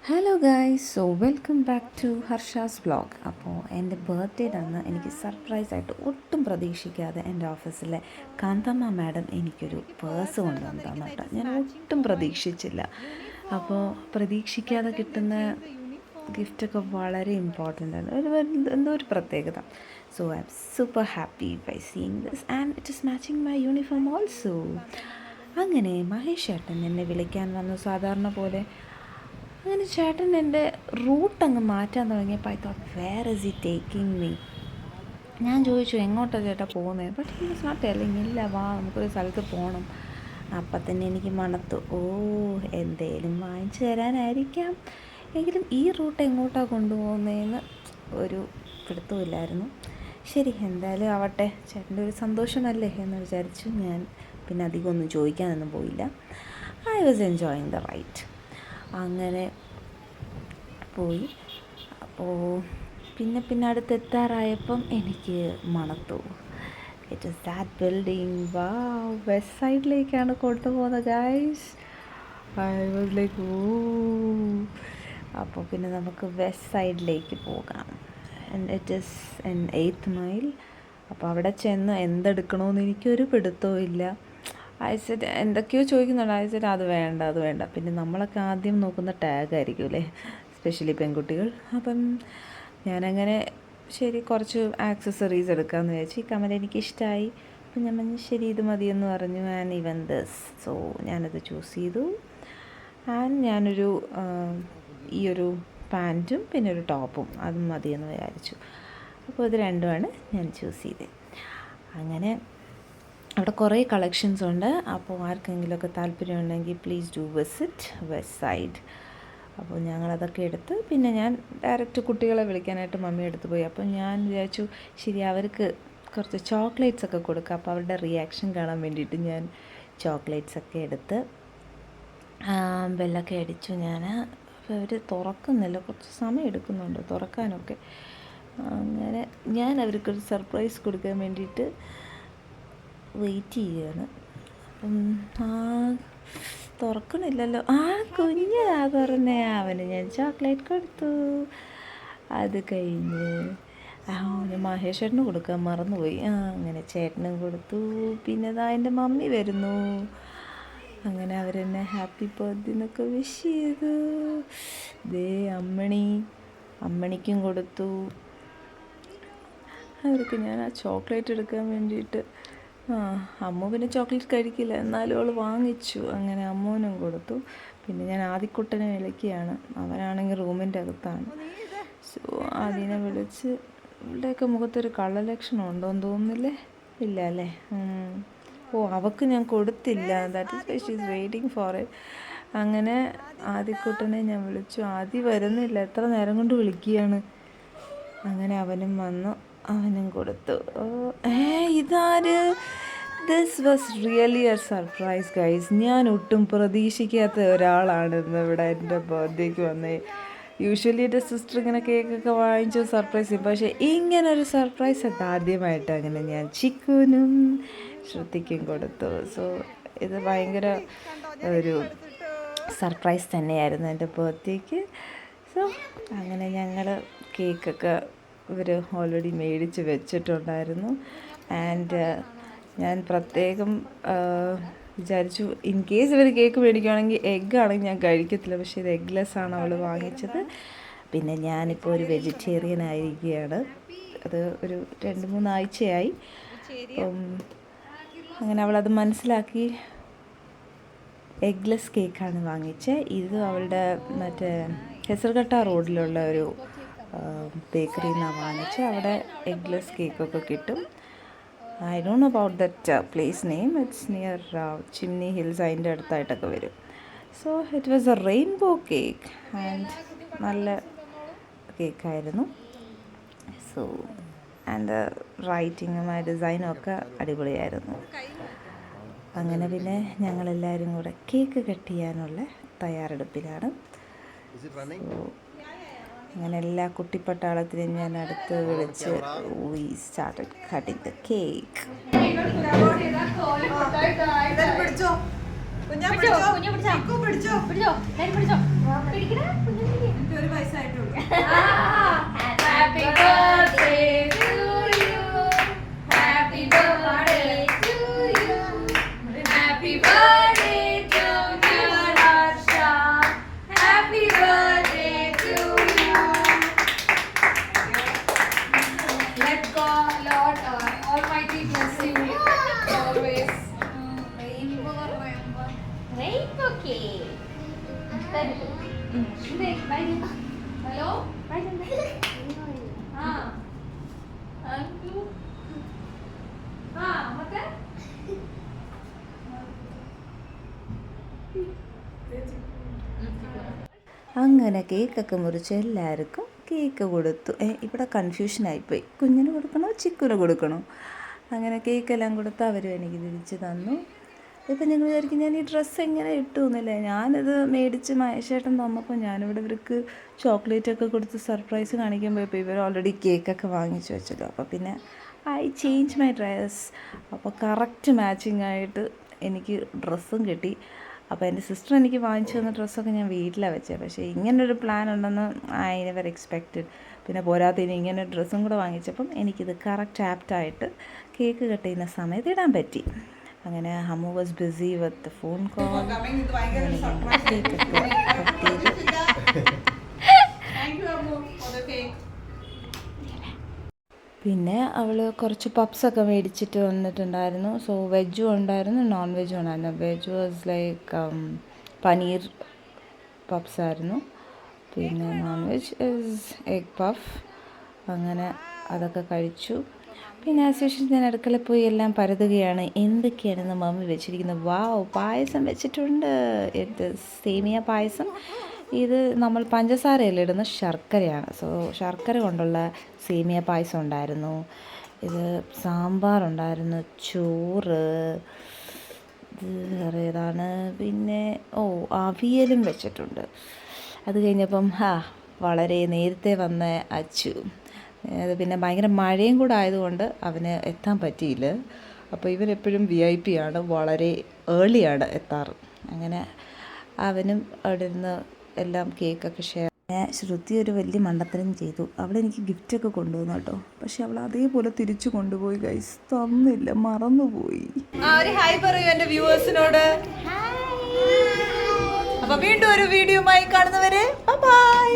Hello guys, so welcome back to Harsha's vlog. അപ്പോൾ എൻ്റെ ബർത്ത്ഡേയുടെ അന്ന് എനിക്ക് സർപ്രൈസായിട്ട് ഒട്ടും പ്രതീക്ഷിക്കാതെ എൻ്റെ ഓഫീസിലെ കാന്തമ്മ മാഡം എനിക്കൊരു പേഴ്സ് കൊണ്ടുവന്നു തന്നു കേട്ടോ. ഞാൻ ഒട്ടും പ്രതീക്ഷിച്ചില്ല. അപ്പോൾ പ്രതീക്ഷിക്കാതെ കിട്ടുന്ന ഗിഫ്റ്റൊക്കെ വളരെ ഇമ്പോർട്ടൻ്റ് ആണ്, എന്തോ ഒരു പ്രത്യേകത. So I M super happy by seeing this and it is matching my uniform also. അങ്ങനെ മഹേഷ് ചേട്ടൻ എന്നെ വിളിക്കാൻ വന്നു സാധാരണ പോലെ. അങ്ങനെ ചേട്ടൻ എൻ്റെ റൂട്ട് അങ്ങ് മാറ്റാൻ തുടങ്ങിയപ്പോൾ I thought where is he taking me. ഞാൻ ചോദിച്ചു എങ്ങോട്ടാണ് ചേട്ടാ പോകുന്നത്. But he was not telling. ഇല്ല, വാ നമുക്കൊരു സ്ഥലത്ത് പോകണം. അപ്പം തന്നെ എനിക്ക് മണത്തു, ഓ എന്തേലും വാങ്ങിച്ചു തരാനായിരിക്കാം. എങ്കിലും ഈ റൂട്ട് എങ്ങോട്ടാണ് കൊണ്ടുപോകുന്നതെന്ന് ഒരു പിടുത്തമില്ലായിരുന്നു. ശരി, എന്തായാലും ആവട്ടെ, ചേട്ടൻ്റെ ഒരു സന്തോഷമല്ലേ എന്ന് വിചാരിച്ചു. ഞാൻ പിന്നെ അധികം ഒന്നും ചോദിക്കാനൊന്നും പോയില്ല. I was enjoying the ride. അങ്ങനെ പോയി. അപ്പോൾ പിന്നെ അടുത്തെത്താറായപ്പം എനിക്ക് മണത്തു. It is that building. West സൈഡിലേക്കാണ് കൊണ്ടുപോകുന്നത് guys. I was like oh. അപ്പോൾ പിന്നെ നമുക്ക് വെസ്റ്റ് സൈഡിലേക്ക് പോകാം. And it is an 8th mile. അപ്പോൾ അവിടെ ചെന്ന് എന്തെടുക്കണമെന്ന് എനിക്കൊരു പിടുത്തവും ഇല്ല. സെഡ് എന്തൊക്കെയോ ചോദിക്കുന്നുണ്ട്. സെഡ് അത് വേണ്ട. പിന്നെ നമ്മളൊക്കെ ആദ്യം നോക്കുന്ന ടാഗായിരിക്കും അല്ലേ, എസ്പെഷ്യലി പെൺകുട്ടികൾ. അപ്പം ഞാനങ്ങനെ ശരി കുറച്ച് ആക്സസറീസ് എടുക്കാമെന്ന് വിചാരിച്ചു. ഈ കമ്മൽ എനിക്കിഷ്ടമായി. അപ്പം ഞാൻ പറഞ്ഞു ശരി ഇത് മതിയെന്ന് പറഞ്ഞു. And even this. സോ ഞാനത് ചൂസ് ചെയ്തു. ആൻഡ് ഞാനൊരു ഈ ഒരു പാൻറ്റും പിന്നെ ഒരു ടോപ്പും അതും മതിയെന്ന് വിചാരിച്ചു. അപ്പോൾ ഇത് രണ്ടുമാണ് ഞാൻ ചൂസ് ചെയ്തത്. അങ്ങനെ അവിടെ കുറേ കളക്ഷൻസ് ഉണ്ട്. അപ്പോൾ ആർക്കെങ്കിലുമൊക്കെ താല്പര്യമുണ്ടെങ്കിൽ please do visit west side. അപ്പോൾ ഞങ്ങളതൊക്കെ എടുത്ത് പിന്നെ ഞാൻ ഡയറക്റ്റ് കുട്ടികളെ വിളിക്കാനായിട്ട് മമ്മി എടുത്ത് പോയി. അപ്പോൾ ഞാൻ വിചാരിച്ചു ശരി അവർക്ക് കുറച്ച് ചോക്ലേറ്റ്സ് ഒക്കെ കൊടുക്കുക. അപ്പോൾ അവരുടെ റിയാക്ഷൻ കാണാൻ വേണ്ടിയിട്ട് ഞാൻ ചോക്ലേറ്റ്സൊക്കെ എടുത്ത് ബെല്ലൊക്കെ അടിച്ചു ഞാൻ. അപ്പോൾ അവർ തുറക്കുന്നില്ല, കുറച്ച് സമയം എടുക്കുന്നുണ്ട് തുറക്കാനൊക്കെ. അങ്ങനെ ഞാൻ അവർക്കൊരു സർപ്രൈസ് കൊടുക്കാൻ വേണ്ടിയിട്ട് വെയിറ്റ് ചെയ്യുകയാണ്. അപ്പം തുറക്കണില്ലല്ലോ. കുഞ്ഞാ തുറന്നേ. അവന് ഞാൻ ചോക്ലേറ്റ് കൊടുത്തു. അത് കഴിഞ്ഞ് ഞാൻ മഹേഷ് ചേട്ടന് കൊടുക്കാൻ മറന്നുപോയി. അങ്ങനെ ചേട്ടനും കൊടുത്തു. പിന്നെ എൻ്റെ മമ്മി വരുന്നു. അങ്ങനെ അവരെന്നെ ഹാപ്പി ബർത്ത്ഡേ എന്നൊക്കെ വിഷ് ചെയ്തു. ദേ അമ്മണിക്കും കൊടുത്തു. അവർക്ക് ഞാൻ ആ ചോക്ലേറ്റ് എടുക്കാൻ വേണ്ടിയിട്ട് അമ്മ പിന്നെ ചോക്ലേറ്റ് കഴിക്കില്ല, എന്നാലും അവൾ വാങ്ങിച്ചു. അങ്ങനെ അമ്മൂനും കൊടുത്തു. പിന്നെ ഞാൻ ആദിക്കുട്ടനെ വിളിക്കുകയാണ്. അവനാണെങ്കിൽ റൂമിൻ്റെ അകത്താണ്. സോ അതിനെ വിളിച്ച് ഇവിടെയൊക്കെ മുഖത്തൊരു കള്ളലക്ഷണം ഉണ്ടോയെന്ന് തോന്നുന്നില്ലേ? ഇല്ല അല്ലേ? അവൾക്ക് ഞാൻ കൊടുത്തില്ല. That is why she is waiting for it. അങ്ങനെ ആദിക്കുട്ടനെ ഞാൻ വിളിച്ചു. ആദി വരുന്നില്ല, എത്ര നേരം കൊണ്ട് വിളിക്കുകയാണ്. അങ്ങനെ അവനും വന്നു, അവനും കൊടുത്തു. ഇതാര്? This was really A surprise guys. ഞാൻ ഒട്ടും പ്രതീക്ഷിക്കാത്ത ഒരാളാണ് ഇന്ന് ഇവിടെ എൻ്റെ ബർത്ത്ഡേക്ക് വന്നത്. യൂഷ്വലി എൻ്റെ സിസ്റ്റർ ഇങ്ങനെ കേക്കൊക്കെ വാങ്ങിച്ചു സർപ്രൈസ് ചെയ്യും. പക്ഷേ ഇങ്ങനൊരു സർപ്രൈസ് ഒക്കെ ആദ്യമായിട്ട് അങ്ങനെ ഞാൻ ചിക്കുനും ശ്രുതിക്കും കൊടുത്തു. സോ ഇത് ഭയങ്കര ഒരു സർപ്രൈസ് തന്നെയായിരുന്നു എൻ്റെ ബർത്ത്ഡേക്ക്. സോ അങ്ങനെ ഞങ്ങൾ കേക്കൊക്കെ ഇവർ ഓൾറെഡി മേടിച്ച് വെച്ചിട്ടുണ്ടായിരുന്നു. ആൻഡ് ഞാൻ പ്രത്യേകം വിചാരിച്ചു ഇൻ കേസ് ഇവർ കേക്ക് മേടിക്കുകയാണെങ്കിൽ എഗ്ഗാണെങ്കിൽ ഞാൻ കഴിക്കത്തില്ല. പക്ഷേ ഇത് എഗ്ലെസ് ആണ് അവൾ വാങ്ങിച്ചത്. പിന്നെ ഞാനിപ്പോൾ ഒരു വെജിറ്റേറിയൻ ആയിരിക്കുകയാണ്. അത് ഒരു 2-3 ആഴ്ചയായി. അങ്ങനെ അവളത് മനസ്സിലാക്കി എഗ്ലെസ് കേക്കാണ് വാങ്ങിച്ചത്. ഇത് അവളുടെ മറ്റേ ഹെസർഗട്ട റോഡിലുള്ള ഒരു ബേക്കറിയിൽ നിന്നാണ് വാങ്ങിച്ചത്. അവിടെ എഗ്ലെസ് കേക്കൊക്കെ കിട്ടും. I don't know about that place name. It's near chimney hills. അതിൻ്റെ അടുത്തായിട്ടൊക്കെ വരും. So it was A rainbow cake and നല്ല കേക്കായിരുന്നു. സോ ആൻഡ് റൈറ്റിങ്ങും ആ ഡിസൈനും ഒക്കെ അടിപൊളിയായിരുന്നു. അങ്ങനെ പിന്നെ ഞങ്ങളെല്ലാവരും കൂടെ കേക്ക് കട്ട് ചെയ്യാനുള്ള തയ്യാറെടുപ്പിലാണ്. അങ്ങനെ എല്ലാ കുട്ടിപ്പട്ടാളത്തിനും ഞാൻ അടുത്ത് വിളിച്ച് we started cutting the cake. Hello ಮತ್ತೆ അങ്ങനെ കേക്കൊക്കെ മുറിച്ച് എല്ലാവർക്കും കേക്ക് കൊടുത്തു. ഇവിടെ കൺഫ്യൂഷനായിപ്പോയി, കുഞ്ഞിന് കൊടുക്കണോ ചിക്കുന് കൊടുക്കണോ? അങ്ങനെ കേക്കെല്ലാം കൊടുത്ത് അവരും എനിക്ക് തിരിച്ച് തന്നു. ഇപ്പം നിങ്ങൾ വിചാരിക്കും ഞാൻ ഈ ഡ്രസ്സ് എങ്ങനെ ഇട്ടു എന്നല്ലേ? ഞാനിത് മേടിച്ച് മഹേഷേട്ടൻ തന്നപ്പോൾ ഞാനിവിടെ ഇവർക്ക് ചോക്ലേറ്റൊക്കെ കൊടുത്ത് സർപ്രൈസ് കാണിക്കുമ്പോൾ ഇപ്പോൾ ഇവർ ഓൾറെഡി കേക്കൊക്കെ വാങ്ങിച്ചു വെച്ചല്ലോ. അപ്പോൾ പിന്നെ ഐ ചേഞ്ച് മൈ ഡ്രസ്. അപ്പോൾ കറക്റ്റ് മാച്ചിങ് ആയിട്ട് എനിക്ക് ഡ്രസ്സും കിട്ടി. അപ്പോൾ എൻ്റെ സിസ്റ്റർ എനിക്ക് വാങ്ങിച്ചു തന്ന ഡ്രസ്സൊക്കെ ഞാൻ വീട്ടിലാണ് വെച്ചത്. പക്ഷേ ഇങ്ങനൊരു പ്ലാൻ ഉണ്ടെന്ന് ഐ നെവർ എക്സ്പെക്റ്റഡ്. പിന്നെ പോരാത്തതിന് ഇങ്ങനെ ഡ്രസ്സും കൂടെ വാങ്ങിച്ചപ്പം എനിക്കിത് കറക്റ്റ് ആപ്റ്റായിട്ട് കേക്ക് കട്ട് ചെയ്യുന്ന സമയത്ത് ഇടാൻ പറ്റി. അങ്ങനെ Hammu was busy with phone call. പിന്നെ അവൾ കുറച്ച് പപ്സൊക്കെ മേടിച്ചിട്ട് വന്നിട്ടുണ്ടായിരുന്നു. സോ വെജും ഉണ്ടായിരുന്നു, നോൺ വെജും ഉണ്ടായിരുന്നു. വെജ് വാസ് ലൈക്ക് പനീർ പപ്സായിരുന്നു. പിന്നെ non veg is egg puff. അങ്ങനെ അതൊക്കെ കഴിച്ചു. പിന്നെ ആസ് ഞാൻ അടുക്കളയിൽ പോയി എല്ലാം പരതുകയാണ്. എന്തൊക്കെയാണെന്ന് മമ്മി വെച്ചിരിക്കുന്നത്. വാവ്, പായസം വെച്ചിട്ടുണ്ട്. ഇത് സേമിയ പായസം. ഇത് നമ്മൾ പഞ്ചസാരയല്ല ഇടുന്ന, ശർക്കരയാണ്. സോ ശർക്കര കൊണ്ടുള്ള സേമിയ പായസം ഉണ്ടായിരുന്നു. ഇത് സാമ്പാറുണ്ടായിരുന്നു, ചോറ്, ഇത് വേറെ ഏതാണ്, പിന്നെ അവിയലും വെച്ചിട്ടുണ്ട്. അത് കഴിഞ്ഞപ്പം വളരെ നേരത്തെ വന്ന അച്ചു. അത് പിന്നെ ഭയങ്കര മഴയും കൂടെ ആയതുകൊണ്ട് അവന് എത്താൻ പറ്റിയില്ല. അപ്പോൾ ഇവരെപ്പോഴും VIP ആണ്, വളരെ ഏർലിയാണ് എത്താറ്. അങ്ങനെ അവനും അവിടെ നിന്ന് എല്ലാം കേക്കൊക്കെ ഷെയർ. ശ്രുതി ഒരു വലിയ മണ്ടത്തരം ചെയ്തു. അവളെനിക്ക് ഗിഫ്റ്റൊക്കെ കൊണ്ടുവന്നു കേട്ടോ. പക്ഷെ അവൾ അതേപോലെ തിരിച്ചു കൊണ്ടുപോയി ഗൈസ്, തന്നില്ല, മറന്നുപോയി. ഒരു ഹായ് പറയൂ എൻ്റെ വ്യൂവേഴ്സിനോട്. അപ്പൊ വീണ്ടും ഒരു വീഡിയോയുമായി കാണുന്നവരെ ബൈ.